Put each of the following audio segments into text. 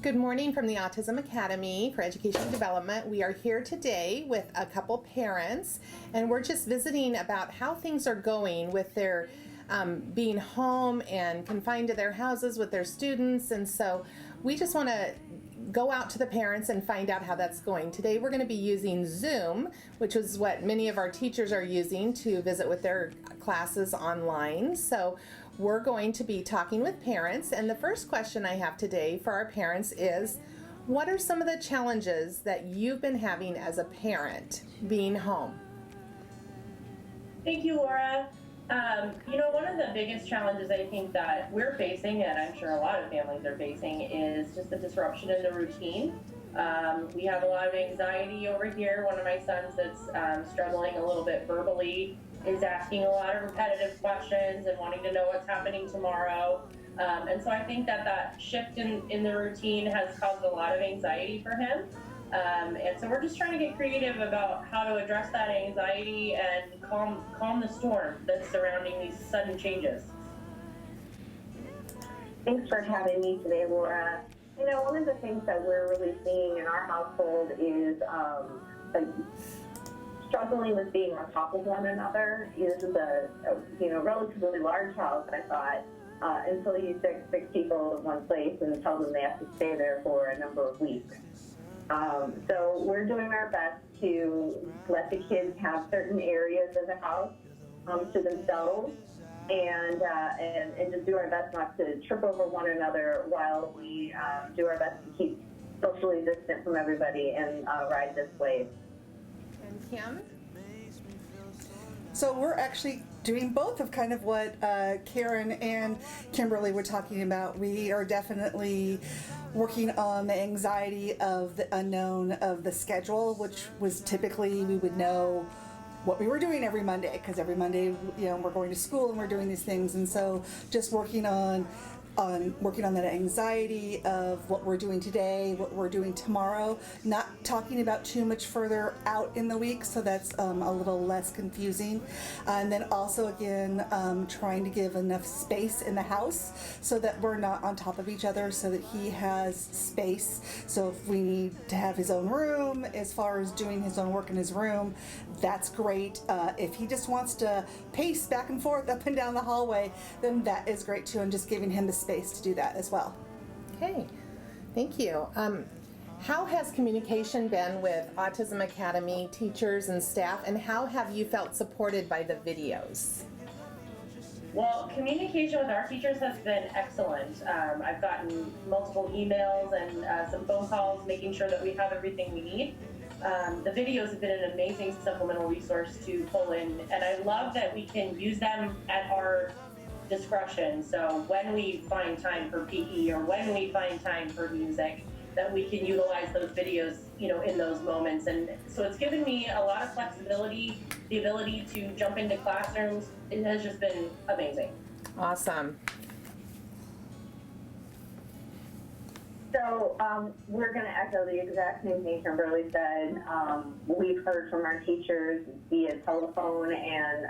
Good morning from the Autism Academy for Education and Development. We are here today with a couple parents, and we're just visiting about how things are going with their being home and confined to their houses with their students. And so we just want to go out to the parents and find out how that's going. Today we're going to be using Zoom, which is what many of our teachers are using to visit with their classes online. So we're going to be talking with parents, and the first question I have today for our parents is, what are some of the challenges that you've been having as a parent being home? Thank you, Laura. One of the biggest challenges I think that we're facing, and I'm sure a lot of families are facing, is just the disruption in the routine. We have a lot of anxiety over here. One of my sons that's struggling a little bit verbally is asking a lot of repetitive questions and wanting to know what's happening tomorrow. And so I think that shift in the routine has caused a lot of anxiety for him. And so we're just trying to get creative about how to address that anxiety and calm the storm that's surrounding these sudden changes. Thanks for having me today, Laura. One of the things that we're really seeing in our household is struggling with being on top of one another. This is a relatively large house, I thought, until you stick six people in one place and tell them they have to stay there for a number of weeks. So we're doing our best to let the kids have certain areas of the house to themselves, and just do our best not to trip over one another while we do our best to keep socially distant from everybody and ride this wave. And Kim? So we're actually doing both of kind of what Karen and Kimberly were talking about. We are definitely working on the anxiety of the unknown of the schedule, which was typically we would know what we were doing every Monday, because every Monday, we're going to school and we're doing these things. And so just working on that anxiety of what we're doing today, what we're doing tomorrow, not talking about too much further out in the week, so that's a little less confusing. And then also, again, trying to give enough space in the house so that we're not on top of each other, so that he has space. So if we need to have his own room, as far as doing his own work in his room, that's great. If he just wants to pace back and forth up and down the hallway, then that is great too, and just giving him the space to do that as well. Okay, thank you. How has communication been with Autism Academy teachers and staff, and how have you felt supported by the videos? Well, communication with our teachers has been excellent. I've gotten multiple emails and some phone calls making sure that we have everything we need. The videos have been an amazing supplemental resource to pull in, and I love that we can use them at our discretion. So when we find time for PE or when we find time for music, that we can utilize those videos, in those moments. And so it's given me a lot of flexibility, the ability to jump into classrooms. It has just been amazing. Awesome. So we're going to echo the exact same thing Kimberly said. We've heard from our teachers via telephone and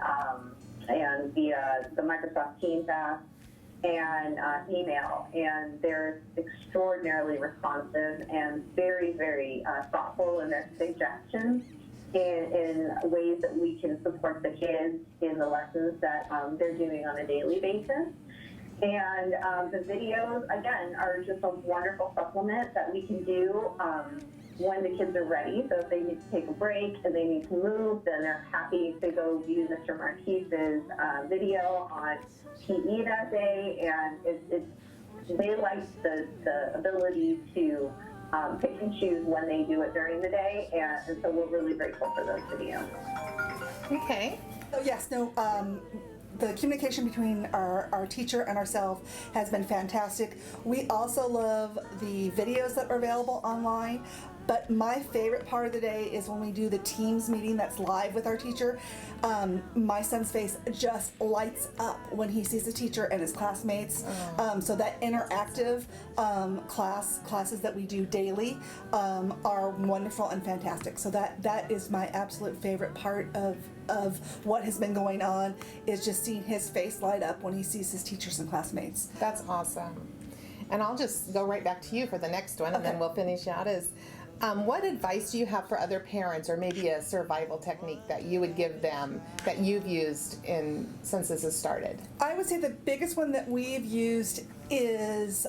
via the Microsoft Teams app and email, and they're extraordinarily responsive and very, very thoughtful in their suggestions in ways that we can support the kids in the lessons that they're doing on a daily basis. And the videos, again, are just a wonderful supplement that we can do when the kids are ready. So if they need to take a break and they need to move, then they're happy to go view Mr. Marquise's video on PE that day. And they like the ability to pick and choose when they do it during the day. And so we're really grateful for those videos. Okay. So yes, the communication between our teacher and ourselves has been fantastic. We also love the videos that are available online, but my favorite part of the day is when we do the Teams meeting that's live with our teacher. My son's face just lights up when he sees the teacher and his classmates. So that interactive classes that we do daily are wonderful and fantastic. So that is my absolute favorite part of what has been going on, is just seeing his face light up when he sees his teachers and classmates. That's awesome. And I'll just go right back to you for the next one, and then we'll finish out. Is what advice do you have for other parents, or maybe a survival technique that you would give them that you've used since this has started? I would say the biggest one that we've used is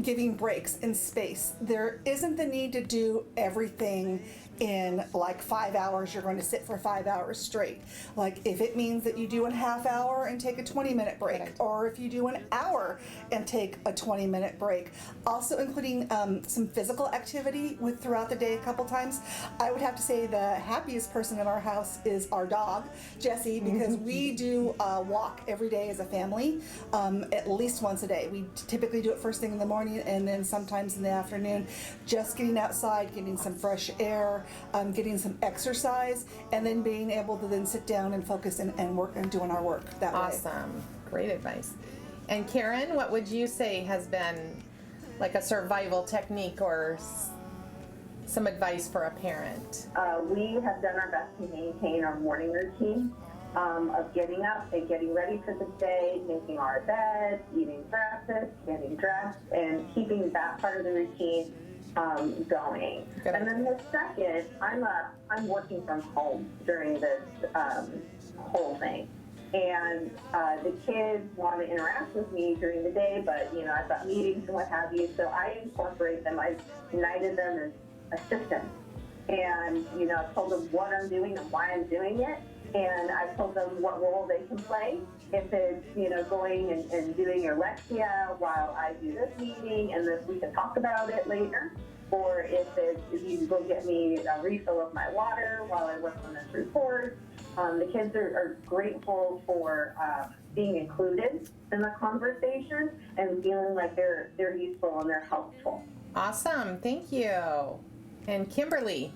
giving breaks in space. There isn't the need to do everything in like 5 hours. You're going to sit for 5 hours straight. Like if it means that you do a half hour and take a 20-minute break, Right. or if you do an hour and take a 20-minute break. Also including some physical activity throughout the day a couple times. I would have to say the happiest person in our house is our dog, Jessie, because we do walk every day as a family, at least once a day. We typically do it first thing in the morning and then sometimes in the afternoon. Just getting outside, getting some fresh air, getting some exercise, and then being able to then sit down and focus and work and doing our work that way. Awesome. Great advice. And Karen, what would you say has been like a survival technique or some advice for a parent? We have done our best to maintain our morning routine of getting up and getting ready for the day, making our bed, eating breakfast, getting dressed, and keeping that part of the routine going. Good. And then the second, I'm working from home during this whole thing. And the kids want to interact with me during the day, but I've got meetings and what have you, so I incorporate them. I've united them as assistants. And I've told them what I'm doing and why I'm doing it. And I've told them what role they can play. If it's, going and doing your Lexia while I do this meeting, and then we can talk about it later. Or if you go get me a refill of my water while I work on this report. The kids are grateful for being included in the conversation and feeling like they're useful and they're helpful. Awesome. Thank you. And Kimberly.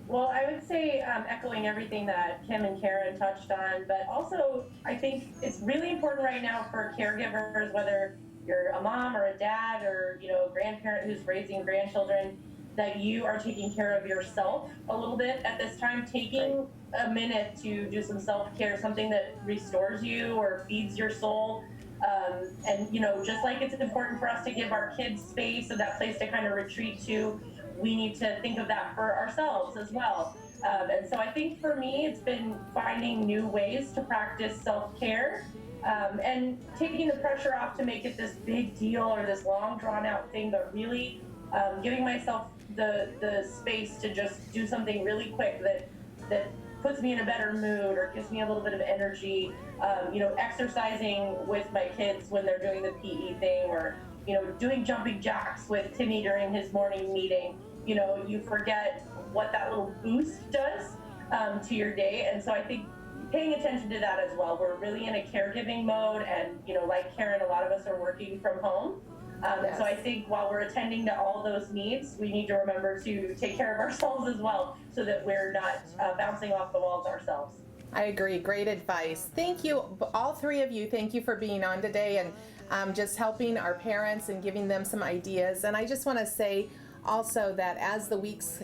Well, I would say echoing everything that Kim and Karen touched on, but also I think it's really important right now for caregivers, whether you're a mom or a dad or a grandparent who's raising grandchildren, that you are taking care of yourself a little bit at this time, taking a minute to do some self-care, something that restores you or feeds your soul. And just like it's important for us to give our kids space and that place to kind of retreat to, we need to think of that for ourselves as well. And so I think for me, it's been finding new ways to practice self-care and taking the pressure off to make it this big deal or this long drawn out thing, but really giving myself the space to just do something really quick that puts me in a better mood or gives me a little bit of energy. Exercising with my kids when they're doing the PE thing, or doing jumping jacks with Timmy during his morning meeting. You forget what that little boost does to your day. And so I think paying attention to that as well. We're really in a caregiving mode, and like Karen, a lot of us are working from home. And so I think while we're attending to all those needs, we need to remember to take care of ourselves as well, so that we're not bouncing off the walls ourselves. I agree. Great advice. Thank you, all three of you. Thank you for being on today and just helping our parents and giving them some ideas. And I just want to say also that as the weeks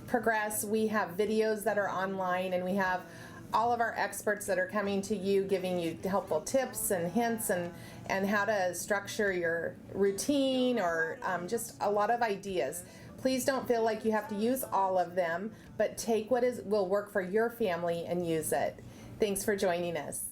progress, we have videos that are online, and we have all of our experts that are coming to you, giving you helpful tips and hints and how to structure your routine, or just a lot of ideas. Please don't feel like you have to use all of them, but take what will work for your family and use it. Thanks for joining us.